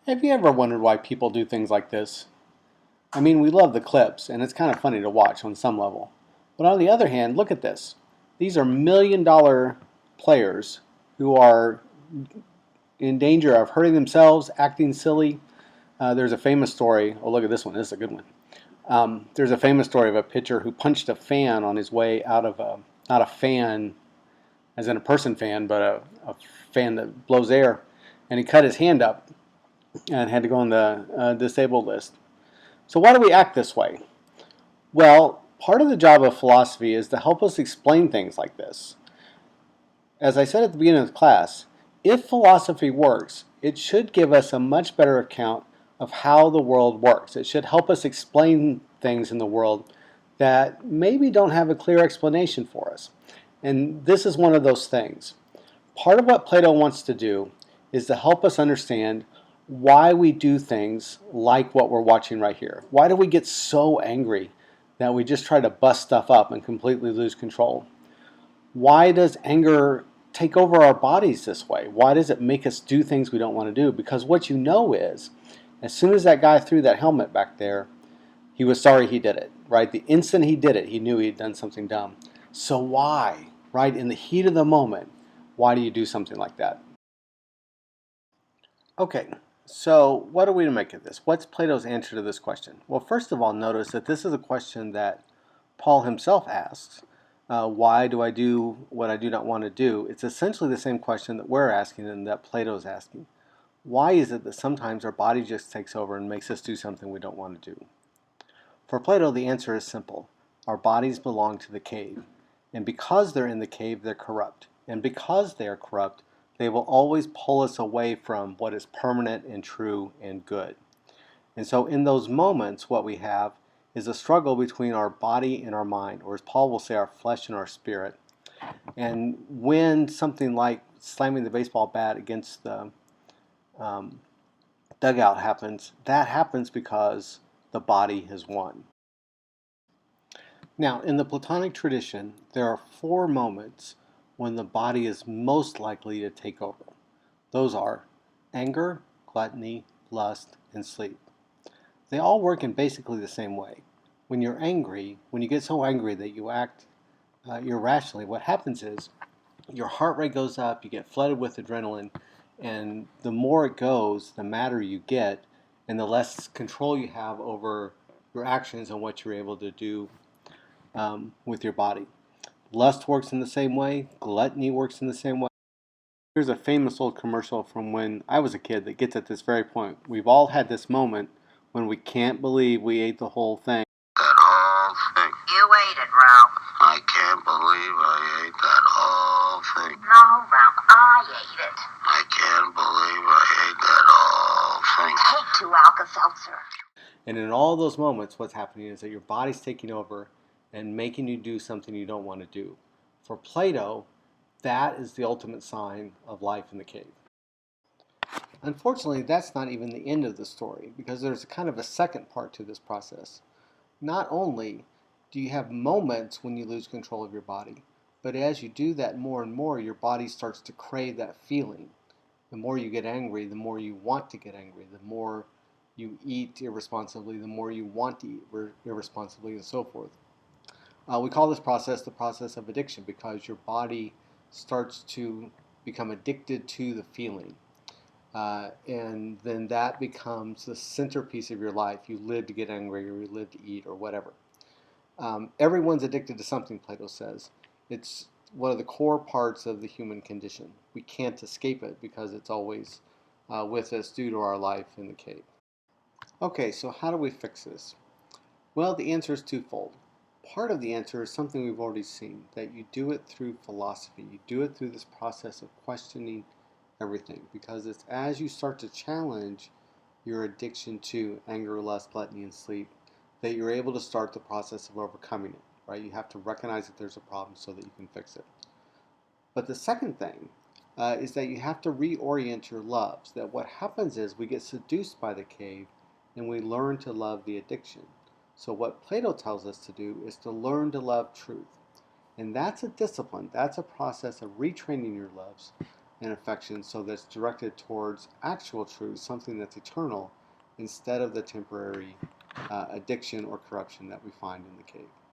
Have you ever wondered why people do things like this? I mean, we love the clips, and it's kind of funny to watch on some level. But on the other hand, look at this. These are $1 million players who are in danger of hurting themselves, acting silly. There's a famous story. Oh, look at this one. This is a good one. There's a famous story of a pitcher who punched a fan on his way out of not a fan as in a person fan, but a fan that blows air. And he cut his hand up and had to go on the disabled list. So why do we act this way? Well, part of the job of philosophy is to help us explain things like this. As I said at the beginning of the class, if philosophy works, it should give us a much better account of how the world works. It should help us explain things in the world that maybe don't have a clear explanation for us. And this is one of those things. Part of what Plato wants to do is to help us understand why we do things like what we're watching right here. Why do we get so angry that we just try to bust stuff up and completely lose control? Why does anger take over our bodies this way? Why does it make us do things we don't want to do? Because what you know is, as soon as that guy threw that helmet back there, he was sorry he did it, right? The instant he did it, he knew he'd done something dumb. So why, right, in the heat of the moment, why do you do something like that? Okay, so what are we to make of this? What's Plato's answer to this question? Well, first of all, notice that this is a question that Paul himself asks. Why do I do what I do not want to do? It's essentially the same question that we're asking and that Plato's asking. Why is it that sometimes our body just takes over and makes us do something we don't want to do? For Plato, the answer is simple. Our bodies belong to the cave. And because they're in the cave, they're corrupt. And because they are corrupt, they will always pull us away from what is permanent and true and good. And so in those moments, what we have is a struggle between our body and our mind, or as Paul will say, our flesh and our spirit. And when something like slamming the baseball bat against the dugout happens, that happens because the body has won. Now, in the Platonic tradition, there are 4 moments when the body is most likely to take over. Those are anger, gluttony, lust, and sleep. They all work in basically the same way. When you're angry, when you get so angry that you act irrationally, what happens is your heart rate goes up, you get flooded with adrenaline, and the more it goes, the madder you get, and the less control you have over your actions and what you're able to do with your body. Lust works in the same way, gluttony works in the same way. Here's a famous old commercial from when I was a kid that gets at this very point. We've all had this moment when we can't believe we ate the whole thing. That whole thing. You ate it, Ralph. I can't believe I ate that whole thing. No, Ralph, I ate it. I can't believe I ate that whole thing. Take 2 Alka-Seltzer. And in all those moments, what's happening is that your body's taking over and making you do something you don't want to do. For Plato, that is the ultimate sign of life in the cave. Unfortunately, that's not even the end of the story, because there's kind of a second part to this process. Not only do you have moments when you lose control of your body, but as you do that more and more, your body starts to crave that feeling. The more you get angry, the more you want to get angry. The more you eat irresponsibly, the more you want to eat irresponsibly, and so forth. We call this process the process of addiction, because your body starts to become addicted to the feeling. And then that becomes the centerpiece of your life. You live to get angry, or you live to eat, or whatever. Everyone's addicted to something, Plato says. It's one of the core parts of the human condition. We can't escape it because it's always with us due to our life in the cave. Okay, so how do we fix this? Well, the answer is twofold. Part of the answer is something we've already seen, that you do it through philosophy. You do it through this process of questioning everything, because it's as you start to challenge your addiction to anger, lust, gluttony, and sleep that you're able to start the process of overcoming it, right? You have to recognize that there's a problem so that you can fix it. But the second thing is that you have to reorient your loves, that what happens is we get seduced by the cave and we learn to love the addiction. So what Plato tells us to do is to learn to love truth. And that's a discipline. That's a process of retraining your loves and affection, so that's directed towards actual truth, something that's eternal, instead of the temporary addiction or corruption that we find in the cave.